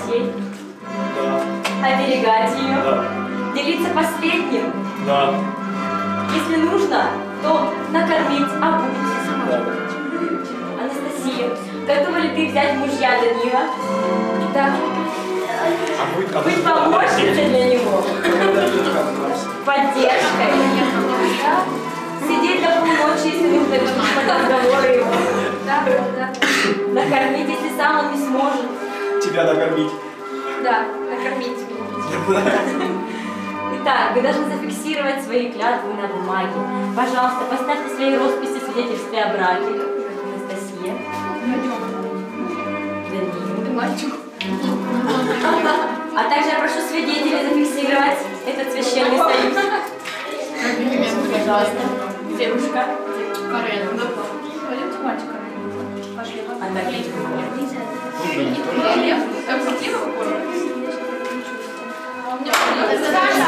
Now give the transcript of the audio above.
ей? Да. Оберегать ее? Да. Делиться последним? Да. Если нужно, то накормить, обуть. Да. Анастасия, готова ли ты взять мужья Данила? Да. Быть помощницей для него? Поддержкой? Да. Сидеть до полуночи, если нужно решить разговоры его? Да. Накормить, если сам он не сможет? Тебя накормить. Да, накормить меня. Итак, вы должны зафиксировать свои клятвы на бумаге. Пожалуйста, поставьте свои росписи свидетельства о браке. Анастасия. Данил. Мальчик. А также я прошу свидетелей зафиксировать этот священный союз. Пожалуйста. Девушка. Карен. Пойдемте мальчика. Пошли. Анна. Лев. Там красиво? Саша!